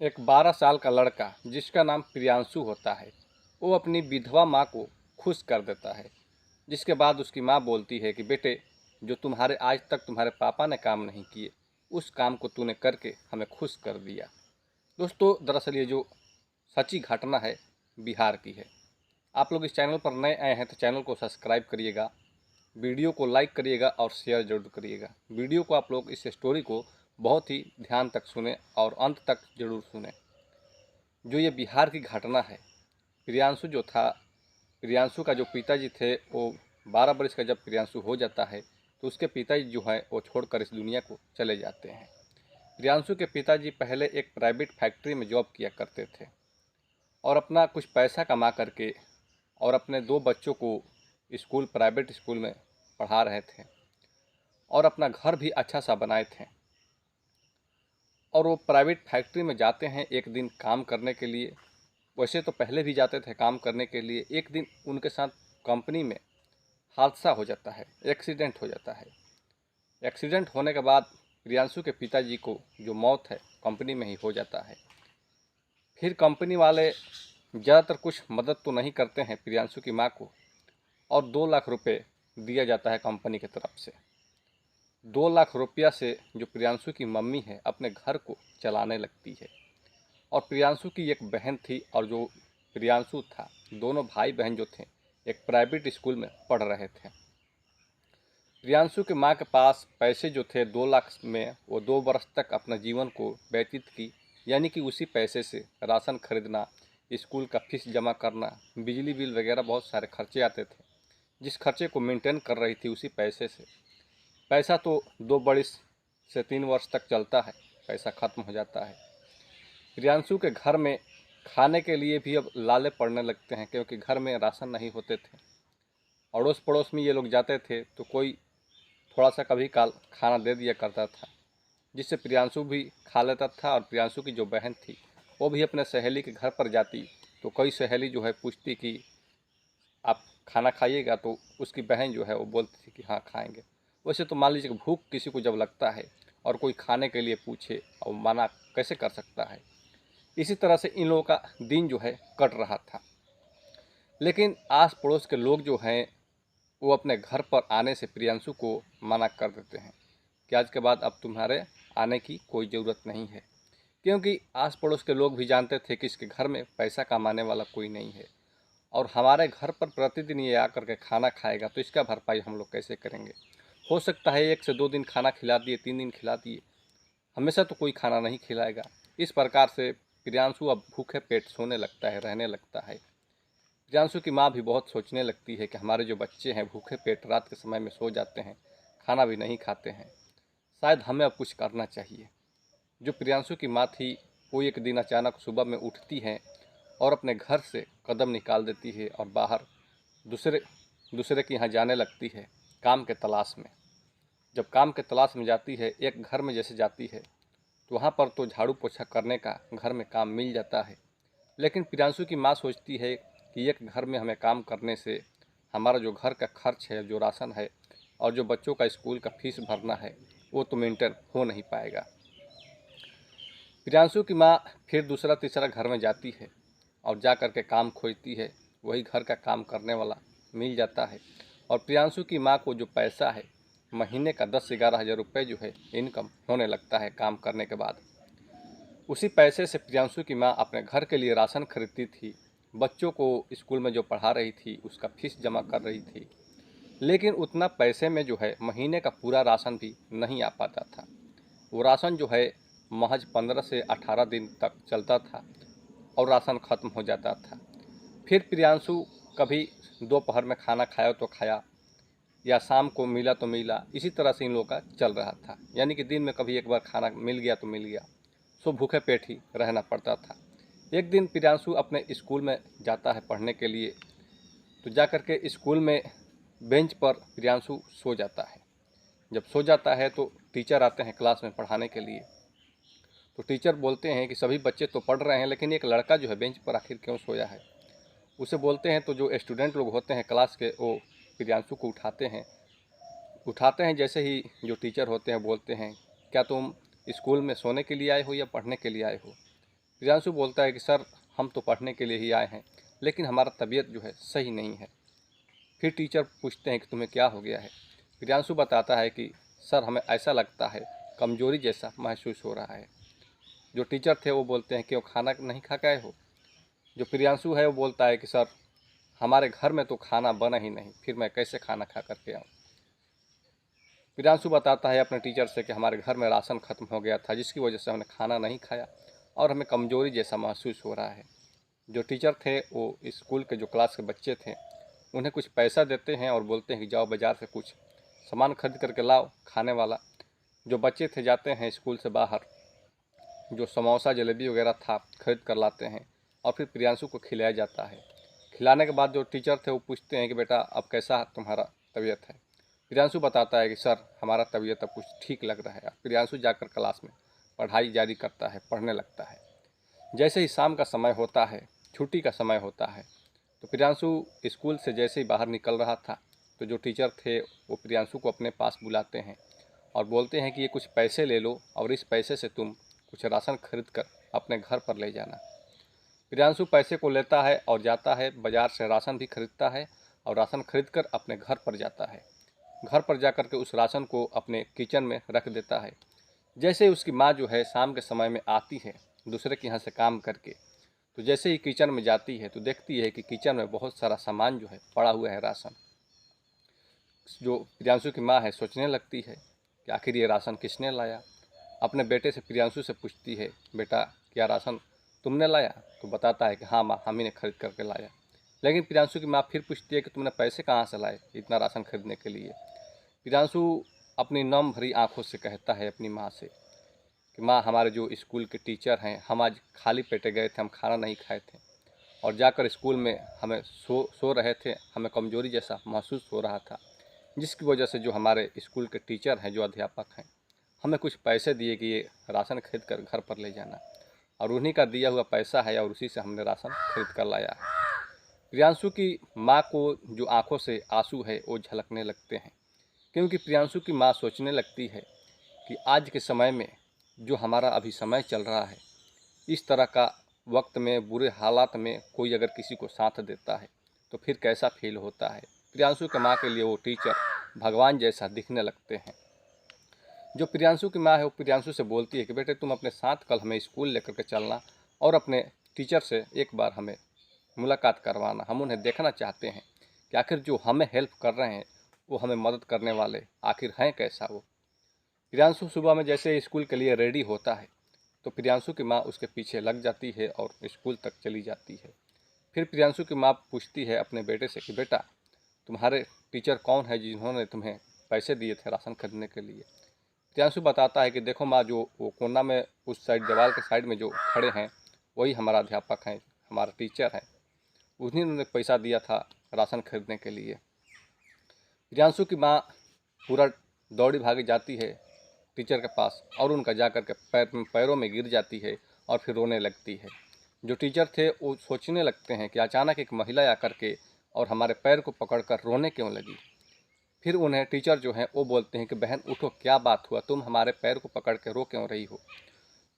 एक 12 साल का लड़का जिसका नाम प्रियांशु होता है, वो अपनी विधवा माँ को खुश कर देता है। जिसके बाद उसकी माँ बोलती है कि बेटे, जो तुम्हारे आज तक तुम्हारे पापा ने काम नहीं किए, उस काम को तूने करके हमें खुश कर दिया। दोस्तों, दरअसल ये जो सच्ची घटना है बिहार की है। आप लोग इस चैनल पर नए आए हैं तो चैनल को सब्सक्राइब करिएगा, वीडियो को लाइक करिएगा और शेयर जरूर करिएगा। वीडियो को आप लोग इस स्टोरी को बहुत ही ध्यान तक सुने और अंत तक जरूर सुने। जो ये बिहार की घटना है, प्रियांशु जो था, प्रियांशु का जो पिताजी थे वो 12 वर्ष का जब प्रियांशु हो जाता है तो उसके पिताजी जो है वो छोड़कर इस दुनिया को चले जाते हैं। प्रियांशु के पिताजी पहले एक प्राइवेट फैक्ट्री में जॉब किया करते थे और अपना कुछ पैसा कमा करके और अपने 2 बच्चों को प्राइवेट स्कूल में पढ़ा रहे थे और अपना घर भी अच्छा सा बनाए थे। और वो प्राइवेट फैक्ट्री में जाते हैं एक दिन काम करने के लिए। वैसे तो पहले भी जाते थे काम करने के लिए। एक दिन उनके साथ कंपनी में हादसा हो जाता है, एक्सीडेंट हो जाता है। एक्सीडेंट होने के बाद प्रियांशु के पिताजी को जो मौत है कंपनी में ही हो जाता है। फिर कंपनी वाले ज़्यादातर कुछ मदद तो नहीं करते हैं प्रियांशु की माँ को, और 2 लाख रुपए दिया जाता है कंपनी की तरफ से। 2 लाख रुपया से जो प्रियांशु की मम्मी है अपने घर को चलाने लगती है। और प्रियांशु की एक बहन थी और जो प्रियांशु था, दोनों भाई बहन जो थे एक प्राइवेट स्कूल में पढ़ रहे थे। प्रियांशु के माँ के पास पैसे जो थे 2 लाख में वो 2 वर्ष तक अपना जीवन को व्यतीत की। यानी कि उसी पैसे से राशन खरीदना, स्कूल का फीस जमा करना, बिजली बिल वगैरह बहुत सारे खर्चे आते थे, जिस खर्चे को मेंटेन कर रही थी उसी पैसे से। पैसा तो 2 वर्ष से 3 वर्ष तक चलता है, पैसा ख़त्म हो जाता है। प्रियांशु के घर में खाने के लिए भी अब लाले पड़ने लगते हैं, क्योंकि घर में राशन नहीं होते थे। अड़ोस पड़ोस में ये लोग जाते थे तो कोई थोड़ा सा कभी काल खाना दे दिया करता था, जिससे प्रियांशु भी खा लेता था। और प्रियांशु की जो बहन थी वो भी अपने सहेली के घर पर जाती तो कई सहेली जो है पूछती कि आप खाना खाइएगा, तो उसकी बहन जो है वो बोलती थी कि हाँ खाएंगे। वैसे तो मान लीजिए कि भूख किसी को जब लगता है और कोई खाने के लिए पूछे और मना कैसे कर सकता है। इसी तरह से इन लोगों का दिन जो है कट रहा था। लेकिन आस पड़ोस के लोग जो हैं वो अपने घर पर आने से प्रियांशु को मना कर देते हैं कि आज के बाद अब तुम्हारे आने की कोई ज़रूरत नहीं है, क्योंकि आस पड़ोस के लोग भी जानते थे कि इसके घर में पैसा कमाने वाला कोई नहीं है और हमारे घर पर प्रतिदिन ये आकर के खाना खाएगा तो इसका भरपाई हम लोग कैसे करेंगे। हो सकता है 1 से 2 दिन खाना खिला दिए, 3 दिन खिला दिए, हमेशा तो कोई खाना नहीं खिलाएगा। इस प्रकार से प्रियांशु अब भूखे पेट सोने लगता है, रहने लगता है। प्रियांशु की माँ भी बहुत सोचने लगती है कि हमारे जो बच्चे हैं भूखे पेट रात के समय में सो जाते हैं, खाना भी नहीं खाते हैं, शायद हमें अब कुछ करना चाहिए। जो प्रियांशु की माँ थी वो एक दिन अचानक सुबह में उठती हैं और अपने घर से कदम निकाल देती है और बाहर दूसरे दूसरे के यहाँ जाने लगती है काम के तलाश में। जब काम के तलाश में जाती है, एक घर में जैसे जाती है तो वहाँ पर तो झाड़ू पोछा करने का घर में काम मिल जाता है। लेकिन प्रियांशु की माँ सोचती है कि एक घर में हमें काम करने से हमारा जो घर का खर्च है, जो राशन है और जो बच्चों का स्कूल का फीस भरना है वो तो मेंटेन हो नहीं पाएगा। प्रियांशु की माँ फिर दूसरा तीसरा घर में जाती है और जा कर के काम खोजती है। वही घर का काम करने वाला मिल जाता है और प्रियांशु की माँ को जो पैसा है महीने का 10-11 हज़ार रुपये जो है इनकम होने लगता है काम करने के बाद। उसी पैसे से प्रियांशु की माँ अपने घर के लिए राशन खरीदती थी, बच्चों को स्कूल में जो पढ़ा रही थी उसका फीस जमा कर रही थी। लेकिन उतना पैसे में जो है महीने का पूरा राशन भी नहीं आ पाता था। वो राशन जो है महज 15 से 18 दिन तक चलता था और राशन ख़त्म हो जाता था। फिर प्रियांशु कभी दोपहर में खाना खाया तो खाया या शाम को मिला तो मिला, इसी तरह से इन लोगों का चल रहा था। यानी कि दिन में कभी एक बार खाना मिल गया तो मिल गया, सो भूखे पेट ही रहना पड़ता था। एक दिन प्रियांशु अपने स्कूल में जाता है पढ़ने के लिए, तो जा कर के स्कूल में बेंच पर प्रियांशु सो जाता है। जब सो जाता है तो टीचर आते हैं क्लास में पढ़ाने के लिए। तो टीचर बोलते हैं कि सभी बच्चे तो पढ़ रहे हैं लेकिन एक लड़का जो है बेंच पर आखिर क्यों सोया है। उसे बोलते हैं तो जो स्टूडेंट लोग होते हैं क्लास के वो प्रियांशु को उठाते हैं। जैसे ही जो टीचर होते हैं बोलते हैं, क्या तुम स्कूल में सोने के लिए आए हो या पढ़ने के लिए आए हो। प्रियांशु बोलता है कि सर हम तो पढ़ने के लिए ही आए हैं, लेकिन हमारा तबीयत जो है सही नहीं है। फिर टीचर पूछते हैं कि तुम्हें क्या हो गया है। प्रियांशु बताता है कि सर हमें ऐसा लगता है कमजोरी जैसा महसूस हो रहा है। जो टीचर थे वो बोलते हैं कि वो खाना नहीं खा के आए हो। जो प्रियांशु है वो बोलता है कि सर हमारे घर में तो खाना बना ही नहीं, फिर मैं कैसे खाना खा करके आऊँ। प्रियांशु बताता है अपने टीचर से कि हमारे घर में राशन खत्म हो गया था, जिसकी वजह से हमने खाना नहीं खाया और हमें कमजोरी जैसा महसूस हो रहा है। जो टीचर थे वो स्कूल के जो क्लास के बच्चे थे उन्हें कुछ पैसा देते हैं और बोलते हैं कि जाओ बाज़ार से कुछ सामान खरीद करके लाओ खाने वाला। जो बच्चे थे जाते हैं स्कूल से बाहर, जो समोसा जलेबी वगैरह था खरीद कर लाते हैं और फिर प्रियांशु को खिलाया जाता है। खिलाने के बाद जो टीचर थे वो पूछते हैं कि बेटा अब कैसा तुम्हारा तबीयत है। प्रियांशु बताता है कि सर हमारा तबीयत अब कुछ ठीक लग रहा है। प्रियांशु जाकर क्लास में पढ़ाई जारी करता है, पढ़ने लगता है। जैसे ही शाम का समय होता है, छुट्टी का समय होता है, तो प्रियांशु स्कूल से जैसे ही बाहर निकल रहा था तो जो टीचर थे वो प्रियांशु को अपने पास बुलाते हैं और बोलते हैं कि ये कुछ पैसे ले लो और इस पैसे से तुम कुछ राशन खरीद कर अपने घर पर ले जाना। प्रियांशु पैसे को लेता है और जाता है बाज़ार से राशन भी खरीदता है और राशन खरीद कर अपने घर पर जाता है। घर पर जाकर के उस राशन को अपने किचन में रख देता है। जैसे ही उसकी माँ जो है शाम के समय में आती है दूसरे के यहाँ से काम करके, तो जैसे ही किचन में जाती है तो देखती है कि किचन में बहुत सारा सामान जो है पड़ा हुआ है राशन। जो प्रियांशु की माँ है सोचने लगती है कि आखिर ये राशन किसने लाया। अपने बेटे से प्रियांशु से पूछती है, बेटा क्या राशन तुमने लाया? तो बताता है कि हाँ माँ, हम ही ने खरीद करके लाया। लेकिन प्रियांशु की माँ फिर पूछती है कि तुमने पैसे कहाँ से लाए इतना राशन खरीदने के लिए। प्रियांशु अपनी नम भरी आंखों से कहता है अपनी माँ से कि माँ हमारे जो स्कूल के टीचर हैं, हम आज खाली पेटे गए थे, हम खाना नहीं खाए थे और जाकर स्कूल में हमें सो रहे थे, हमें कमजोरी जैसा महसूस हो रहा था, जिसकी वजह से जो हमारे स्कूल के टीचर हैं, जो अध्यापक हैं, हमें कुछ पैसे दिए कि ये राशन खरीद कर घर पर ले जाना, और उन्हीं का दिया हुआ पैसा है और उसी से हमने राशन खरीद कर लाया है। प्रियांशु की माँ को जो आंखों से आंसू है वो झलकने लगते हैं, क्योंकि प्रियांशु की माँ सोचने लगती है कि आज के समय में जो हमारा अभी समय चल रहा है, इस तरह का वक्त में बुरे हालात में कोई अगर किसी को साथ देता है तो फिर कैसा फील होता है। प्रियांशु की माँ के लिए वो टीचर भगवान जैसा दिखने लगते हैं। जो प्रियांशु की माँ है वो प्रियांशु से बोलती है कि बेटे तुम अपने साथ कल हमें स्कूल लेकर के चलना और अपने टीचर से एक बार हमें मुलाकात करवाना। हम उन्हें देखना चाहते हैं कि आखिर जो हमें हेल्प कर रहे हैं वो हमें मदद करने वाले आखिर हैं कैसा वो। प्रियांशु सुबह में जैसे स्कूल के लिए रेडी होता है तो प्रियांशु की माँ उसके पीछे लग जाती है और स्कूल तक चली जाती है। फिर प्रियांशु की माँ पूछती है अपने बेटे से कि बेटा तुम्हारे टीचर कौन है जिन्होंने तुम्हें पैसे दिए थे राशन खरीदने के लिए। प्रियांशु बताता है कि देखो माँ, जो वो कोना में उस साइड दीवार के साइड में जो खड़े हैं वही हमारा अध्यापक हैं, हमारा टीचर है, उन्हीं ने पैसा दिया था राशन खरीदने के लिए। प्रियांशु की माँ पूरा दौड़ी भागी जाती है टीचर के पास और उनका जा कर के पैरों में गिर जाती है और फिर रोने लगती है। जो टीचर थे वो सोचने लगते हैं कि अचानक एक महिला आकर के और हमारे पैर को पकड़कर रोने क्यों लगी। फिर उन्हें टीचर जो हैं वो बोलते हैं कि बहन उठो, क्या बात हुआ, तुम हमारे पैर को पकड़ के रो क्यों रही हो।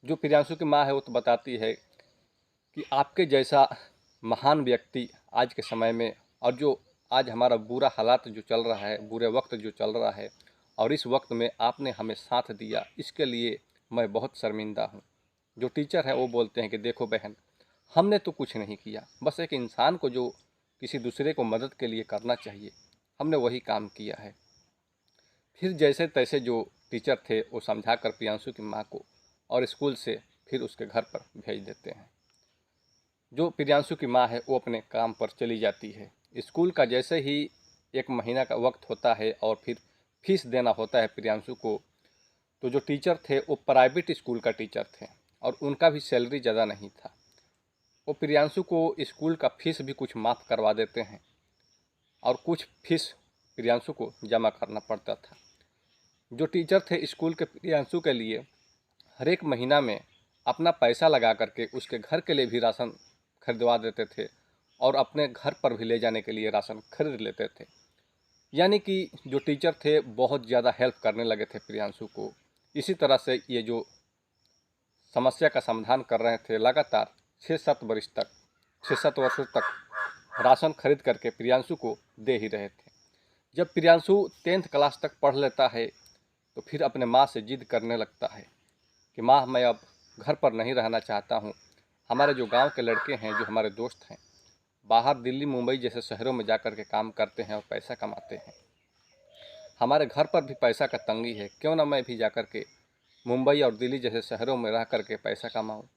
जो प्रियांशु की माँ है वो तो बताती है कि आपके जैसा महान व्यक्ति आज के समय में, और जो आज हमारा बुरा हालात जो चल रहा है, बुरे वक्त जो चल रहा है, और इस वक्त में आपने हमें साथ दिया, इसके लिए मैं बहुत शर्मिंदा हूँ। जो टीचर है वो बोलते हैं कि देखो बहन, हमने तो कुछ नहीं किया, बस एक इंसान को जो किसी दूसरे को मदद के लिए करना चाहिए हमने वही काम किया है। फिर जैसे तैसे जो टीचर थे वो समझा कर प्रियांशु की माँ को और स्कूल से फिर उसके घर पर भेज देते हैं। जो प्रियांशु की माँ है वो अपने काम पर चली जाती है। स्कूल का जैसे ही एक महीना का वक्त होता है और फिर फीस देना होता है प्रियांशु को, तो जो टीचर थे वो प्राइवेट स्कूल का टीचर थे और उनका भी सैलरी ज़्यादा नहीं था। वो प्रियांशु को स्कूल का फीस भी कुछ माफ़ करवा देते हैं और कुछ फीस प्रियांशु को जमा करना पड़ता था। जो टीचर थे स्कूल के प्रियांशु के लिए हर एक महीना में अपना पैसा लगा करके उसके घर के लिए भी राशन खरीदवा देते थे और अपने घर पर भी ले जाने के लिए राशन खरीद लेते थे। यानी कि जो टीचर थे बहुत ज़्यादा हेल्प करने लगे थे प्रियांशु को। इसी तरह से ये जो समस्या का समाधान कर रहे थे। लगातार 6-7 वर्षों तक राशन खरीद करके प्रियांशु को दे ही रहे थे। जब प्रियांशु 10th क्लास तक पढ़ लेता है तो फिर अपने माँ से जिद करने लगता है कि माँ, मैं अब घर पर नहीं रहना चाहता हूँ। हमारे जो गांव के लड़के हैं, जो हमारे दोस्त हैं, बाहर दिल्ली मुंबई जैसे शहरों में जा कर के काम करते हैं और पैसा कमाते हैं। हमारे घर पर भी पैसा का तंगी है, क्यों ना मैं भी जा कर के मुंबई और दिल्ली जैसे शहरों में रह कर के पैसा कमाऊँ,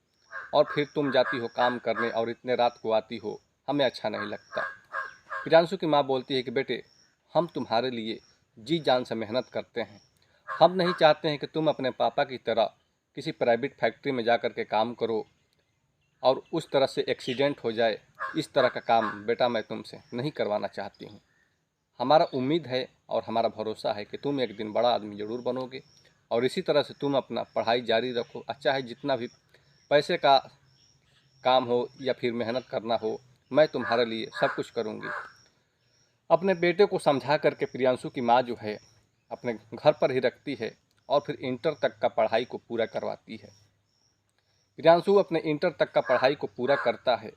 और फिर तुम जाती हो काम करने और इतने रात को आती हो, हमें अच्छा नहीं लगता। प्रियांशु की माँ बोलती है कि बेटे, हम तुम्हारे लिए जी जान से मेहनत करते हैं। हम नहीं चाहते हैं कि तुम अपने पापा की तरह किसी प्राइवेट फैक्ट्री में जा कर के काम करो और उस तरह से एक्सीडेंट हो जाए। इस तरह का काम बेटा मैं तुमसे नहीं करवाना चाहती हूँ। हमारा उम्मीद है और हमारा भरोसा है कि तुम एक दिन बड़ा आदमी ज़रूर बनोगे और इसी तरह से तुम अपना पढ़ाई जारी रखो। अच्छा है, जितना भी पैसे का काम हो या फिर मेहनत करना हो, मैं तुम्हारे लिए सब कुछ करूँगी। अपने बेटे को समझा करके प्रियांशु की माँ जो है अपने घर पर ही रखती है और फिर इंटर तक का पढ़ाई को पूरा करवाती है। प्रियांशु अपने इंटर तक का पढ़ाई को पूरा करता है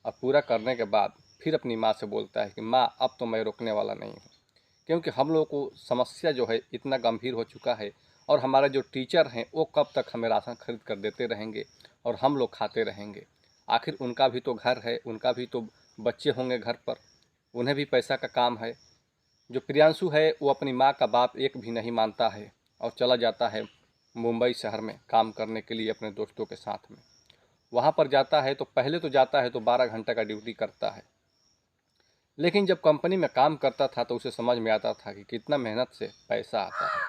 और पूरा करने के बाद फिर अपनी माँ से बोलता है कि माँ, अब तो मैं रुकने वाला नहीं हूँ, क्योंकि हम लोगों को समस्या जो है इतना गंभीर हो चुका है और हमारे जो टीचर हैं वो कब तक हमें राशन खरीद कर देते रहेंगे और हम लोग खाते रहेंगे। आखिर उनका भी तो घर है, उनका भी तो बच्चे होंगे घर पर, उन्हें भी पैसा का काम है। जो प्रियांशु है वो अपनी माँ का बात एक भी नहीं मानता है और चला जाता है मुंबई शहर में काम करने के लिए अपने दोस्तों के साथ में। वहाँ पर जाता है तो पहले तो जाता है तो 12 घंटे का ड्यूटी करता है, लेकिन जब कंपनी में काम करता था तो उसे समझ में आता था कि कितना मेहनत से पैसा आता है।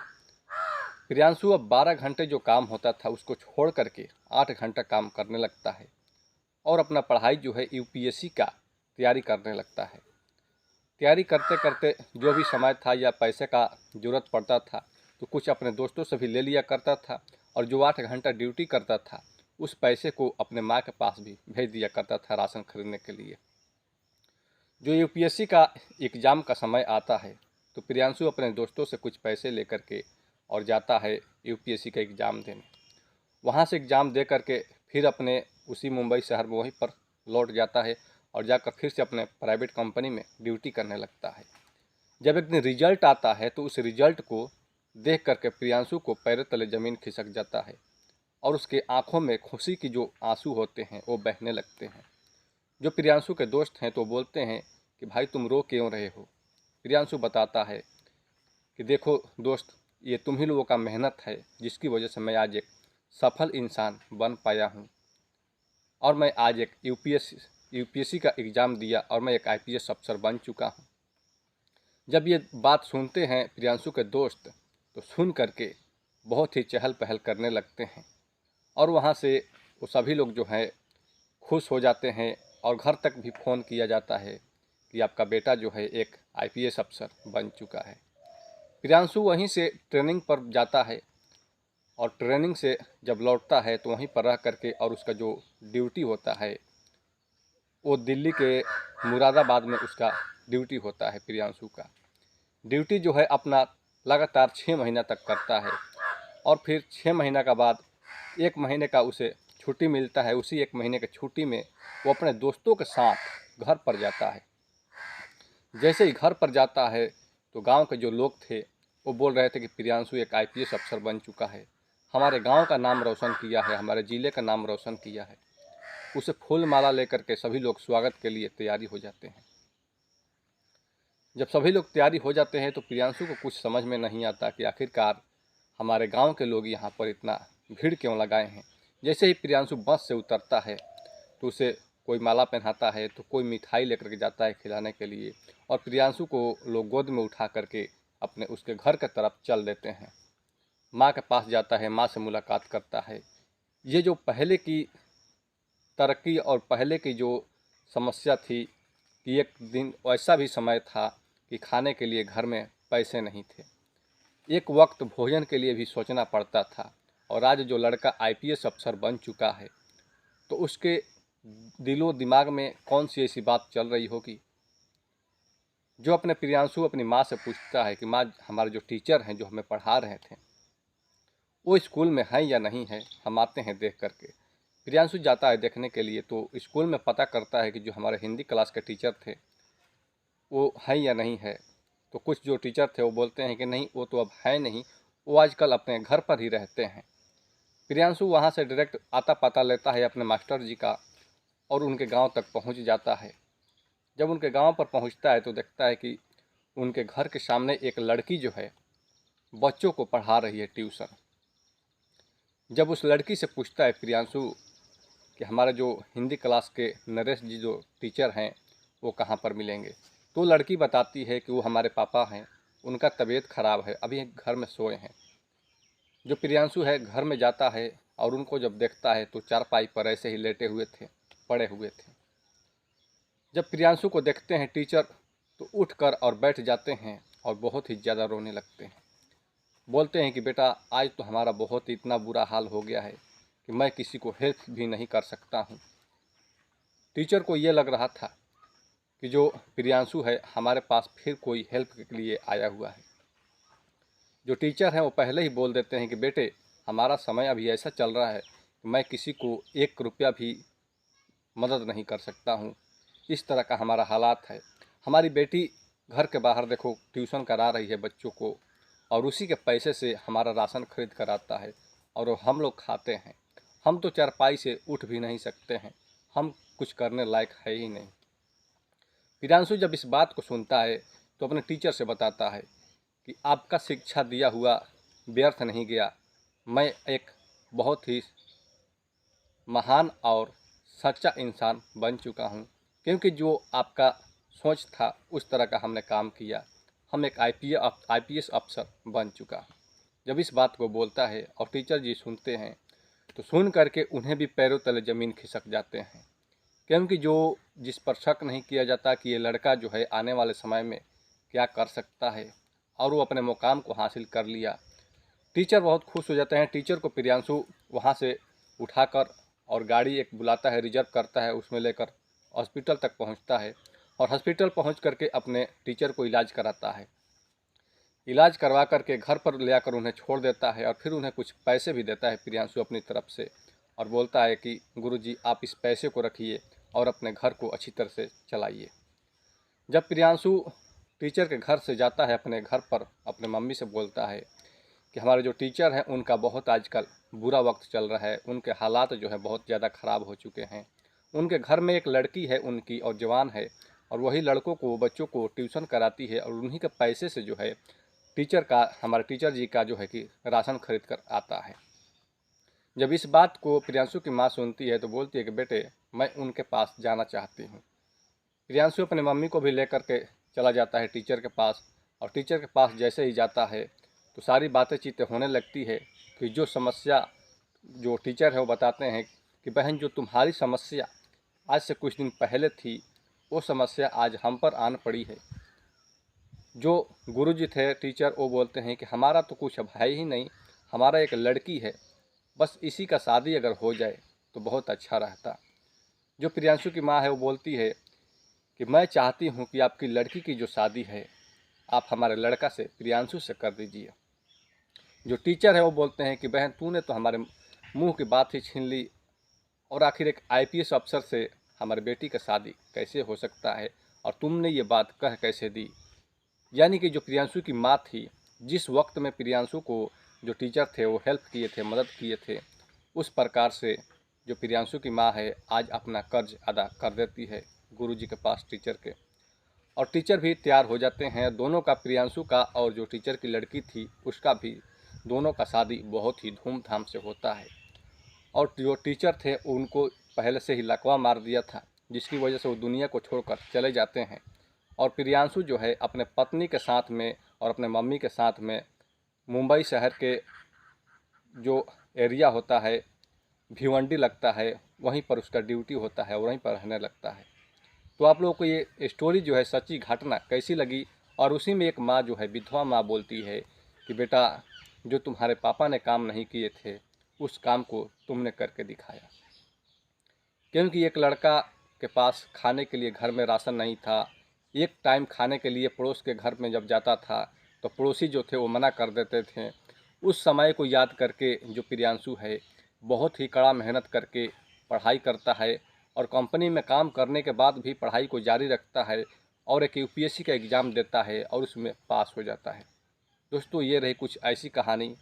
प्रियांशु अब 12 घंटे जो काम होता था उसको छोड़ करके 8 घंटा काम करने लगता है और अपना पढ़ाई जो है यूपीएससी का तैयारी करने लगता है। तैयारी करते करते जो भी समय था या पैसे का ज़रूरत पड़ता था तो कुछ अपने दोस्तों से भी ले लिया करता था और जो 8 घंटा ड्यूटी करता था उस पैसे को अपने माँ के पास भी भेज दिया करता था राशन खरीदने के लिए। जो यूपीएससी का एग्ज़ाम का समय आता है तो प्रियांशु अपने दोस्तों से कुछ पैसे लेकर के और जाता है यूपीएससी का एग्ज़ाम देने। वहाँ से एग्ज़ाम दे करके फिर अपने उसी मुंबई शहर में वहीं पर लौट जाता है और जाकर फिर से अपने प्राइवेट कंपनी में ड्यूटी करने लगता है। जब एक दिन रिजल्ट आता है तो उस रिजल्ट को देख करके प्रियांशु को पैरों तले ज़मीन खिसक जाता है और उसके आंखों में खुशी की जो आंसू होते हैं वो बहने लगते हैं। जो प्रियांशु के दोस्त हैं तो बोलते हैं कि भाई, तुम रो क्यों रहे हो। प्रियांशु बताता है कि देखो दोस्त, ये तुम ही लोगों का मेहनत है जिसकी वजह से मैं आज एक सफल इंसान बन पाया हूँ और मैं आज एक यूपीएससी का एग्ज़ाम दिया और मैं एक आईपीएस अफसर बन चुका हूँ। जब ये बात सुनते हैं प्रियांशु के दोस्त तो सुन करके बहुत ही चहल पहल करने लगते हैं और वहाँ से वो सभी लोग जो हैं खुश हो जाते हैं और घर तक भी फ़ोन किया जाता है कि आपका बेटा जो है एक आईपीएस अफसर बन चुका है। प्रियांशु वहीं से ट्रेनिंग पर जाता है और ट्रेनिंग से जब लौटता है तो वहीं पर रह करके और उसका जो ड्यूटी होता है वो दिल्ली के मुरादाबाद में उसका ड्यूटी होता है। प्रियांशु का ड्यूटी जो है अपना लगातार 6 महीना तक करता है और फिर 6 महीना का बाद 1 महीने का उसे छुट्टी मिलता है। उसी 1 महीने की छुट्टी में वो अपने दोस्तों के साथ घर पर जाता है। जैसे ही घर पर जाता है तो गांव के जो लोग थे वो बोल रहे थे कि प्रियांशु एक आईपीएस अफसर बन चुका है, हमारे गांव का नाम रोशन किया है, हमारे ज़िले का नाम रोशन किया है। उसे फूल माला लेकर के सभी लोग स्वागत के लिए तैयारी हो जाते हैं। जब सभी लोग तैयारी हो जाते हैं तो प्रियांशु को कुछ समझ में नहीं आता कि आखिरकार हमारे गांव के लोग यहाँ पर इतना भीड़ क्यों लगाए हैं। जैसे ही प्रियांशु बस से उतरता है तो उसे कोई माला पहनाता है तो कोई मिठाई लेकर के जाता है खिलाने के लिए और प्रियांशु को लोग गोद में उठा करके अपने उसके घर की तरफ चल देते हैं। माँ के पास जाता है, माँ से मुलाकात करता है। ये जो पहले की तरक्की और पहले की जो समस्या थी कि एक दिन ऐसा भी समय था कि खाने के लिए घर में पैसे नहीं थे, एक वक्त भोजन के लिए भी सोचना पड़ता था। और आज जो लड़का आईपीएस अफसर बन चुका है तो उसके दिलो दिमाग में कौन सी ऐसी बात चल रही होगी जो अपने प्रियांशु अपनी माँ से पूछता है कि माँ, हमारे जो टीचर हैं जो हमें पढ़ा रहे थे वो स्कूल में है या नहीं है, हम आते हैं देख करके। प्रियांशु जाता है देखने के लिए, तो स्कूल में पता करता है कि जो हमारे हिंदी क्लास के टीचर थे वो है या नहीं है। तो कुछ जो टीचर थे वो बोलते हैं कि नहीं, वो तो अब है नहीं, वो आजकल अपने घर पर ही रहते हैं। प्रियांशु वहाँ से डायरेक्ट आता पता लेता है अपने मास्टर जी का और उनके गांव तक पहुँच जाता है। जब उनके गांव पर पहुँचता है तो देखता है कि उनके घर के सामने एक लड़की जो है बच्चों को पढ़ा रही है ट्यूशन। जब उस लड़की से पूछता है प्रियांशु कि हमारे जो हिंदी क्लास के नरेश जी जो टीचर हैं वो कहाँ पर मिलेंगे, तो लड़की बताती है कि वो हमारे पापा हैं, उनका तबीयत खराब है, अभी घर में सोए हैं। जो प्रियांशु है घर में जाता है और उनको जब देखता है तो चारपाई पर ऐसे ही लेटे हुए थे, पड़े हुए थे। जब प्रियांशु को देखते हैं टीचर तो उठकर और बैठ जाते हैं और बहुत ही ज़्यादा रोने लगते हैं। बोलते हैं कि बेटा, आज तो हमारा बहुत ही इतना बुरा हाल हो गया है कि मैं किसी को हेल्प भी नहीं कर सकता हूँ। टीचर को ये लग रहा था कि जो प्रियांशु है हमारे पास फिर कोई हेल्प के लिए आया हुआ है। जो टीचर हैं वो पहले ही बोल देते हैं कि बेटे, हमारा समय अभी ऐसा चल रहा है कि मैं किसी को 1 रुपया भी मदद नहीं कर सकता हूँ। इस तरह का हमारा हालात है। हमारी बेटी घर के बाहर देखो ट्यूशन करा रही है बच्चों को, और उसी के पैसे से हमारा राशन खरीद कर आता है और वो हम लोग खाते हैं। हम तो चारपाई से उठ भी नहीं सकते हैं, हम कुछ करने लायक है ही नहीं। प्रियांशु जब इस बात को सुनता है तो अपने टीचर से बताता है कि आपका शिक्षा दिया हुआ व्यर्थ नहीं गया, मैं एक बहुत ही महान और सच्चा इंसान बन चुका हूँ, क्योंकि जो आपका सोच था उस तरह का हमने काम किया। हम एक आईपीएस अफसर बन चुका हूँ। जब इस बात को बोलता है और टीचर जी सुनते हैं तो सुन करके उन्हें भी पैरों तले ज़मीन खिसक जाते हैं, क्योंकि जो जिस पर शक नहीं किया जाता कि ये लड़का जो है आने वाले समय में क्या कर सकता है, और वो अपने मुकाम को हासिल कर लिया। टीचर बहुत खुश हो जाते हैं। टीचर को प्रियांशु वहाँ से उठाकर और गाड़ी एक बुलाता है, रिजर्व करता है, उसमें लेकर हॉस्पिटल तक पहुँचता है और हॉस्पिटल पहुँच करके अपने टीचर को इलाज कराता है। इलाज करवा करके घर पर ले आकर उन्हें छोड़ देता है और फिर उन्हें कुछ पैसे भी देता है प्रियांशु अपनी तरफ से, और बोलता है कि गुरुजी आप इस पैसे को रखिए और अपने घर को अच्छी तरह से चलाइए। जब प्रियांशु टीचर के घर से जाता है अपने घर पर, अपने मम्मी से बोलता है कि हमारे जो टीचर हैं उनका बहुत आजकल बुरा वक्त चल रहा है, उनके हालात जो है बहुत ज़्यादा ख़राब हो चुके हैं। उनके घर में एक लड़की है उनकी और जवान है, और वही लड़कों को बच्चों को ट्यूशन कराती है और उन्हीं के पैसे से जो है टीचर का हमारे टीचर जी का जो है कि राशन खरीद कर आता है। जब इस बात को प्रियांशु की माँ सुनती है तो बोलती है कि बेटे, मैं उनके पास जाना चाहती हूँ। प्रियांशु अपने मम्मी को भी लेकर के चला जाता है टीचर के पास, और टीचर के पास जैसे ही जाता है तो सारी बातें चीतें होने लगती है कि जो समस्या जो टीचर है वो बताते हैं कि बहन, जो तुम्हारी समस्या आज से कुछ दिन पहले थी वो समस्या आज हम पर आन पड़ी है। जो गुरुजी थे टीचर, वो बोलते हैं कि हमारा तो कुछ अब है ही नहीं, हमारा एक लड़की है, बस इसी का शादी अगर हो जाए तो बहुत अच्छा रहता। जो प्रियांशु की माँ है वो बोलती है कि मैं चाहती हूँ कि आपकी लड़की की जो शादी है आप हमारे लड़का से, प्रियांशु से कर दीजिए। जो टीचर है वो बोलते हैं कि बहन, तूने तो हमारे मुंह की बात ही छीन ली, और आखिर एक आईपीएस अफसर से हमारी बेटी का शादी कैसे हो सकता है, और तुमने ये बात कह कैसे दी। यानी कि जो प्रियांशु की माँ थी, जिस वक्त में प्रियांशु को जो टीचर थे वो हेल्प किए थे, मदद किए थे, उस प्रकार से जो प्रियांशु की माँ है आज अपना कर्ज अदा कर देती है गुरुजी के पास टीचर के। और टीचर भी तैयार हो जाते हैं दोनों का, प्रियांशु का और जो टीचर की लड़की थी उसका भी, दोनों का शादी बहुत ही धूमधाम से होता है। और जो टीचर थे उनको पहले से ही लकवा मार दिया था, जिसकी वजह से वो दुनिया को छोड़कर चले जाते हैं। और प्रियांशु जो है अपने पत्नी के साथ में और अपने मम्मी के साथ में मुंबई शहर के जो एरिया होता है, भिवंडी लगता है, वहीं पर उसका ड्यूटी होता है, वहीं पर रहने लगता है। तो आप लोगों को ये स्टोरी जो है सच्ची घटना कैसी लगी? और उसी में एक माँ जो है, विधवा माँ, बोलती है कि बेटा, जो तुम्हारे पापा ने काम नहीं किए थे उस काम को तुमने करके दिखाया। क्योंकि एक लड़का के पास खाने के लिए घर में राशन नहीं था, एक टाइम खाने के लिए पड़ोस के घर में जब जाता था तो पड़ोसी जो थे वो मना कर देते थे, उस समय को याद करके जो प्रियांशु है बहुत ही कड़ा मेहनत करके पढ़ाई करता है और कंपनी में काम करने के बाद भी पढ़ाई को जारी रखता है और एक यूपीएससी का एग्ज़ाम देता है और उसमें पास हो जाता है। दोस्तों, ये रही कुछ ऐसी कहानी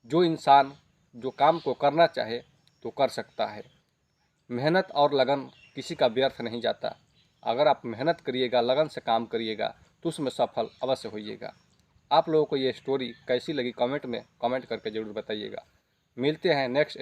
जो इंसान जो काम को करना चाहे तो कर सकता है। मेहनत और लगन किसी का व्यर्थ नहीं जाता। अगर आप मेहनत करिएगा, लगन से काम करिएगा तो उसमें सफल अवश्य होइएगा। आप लोगों को ये स्टोरी कैसी लगी कमेंट में कमेंट करके ज़रूर बताइएगा। मिलते हैं नेक्स्ट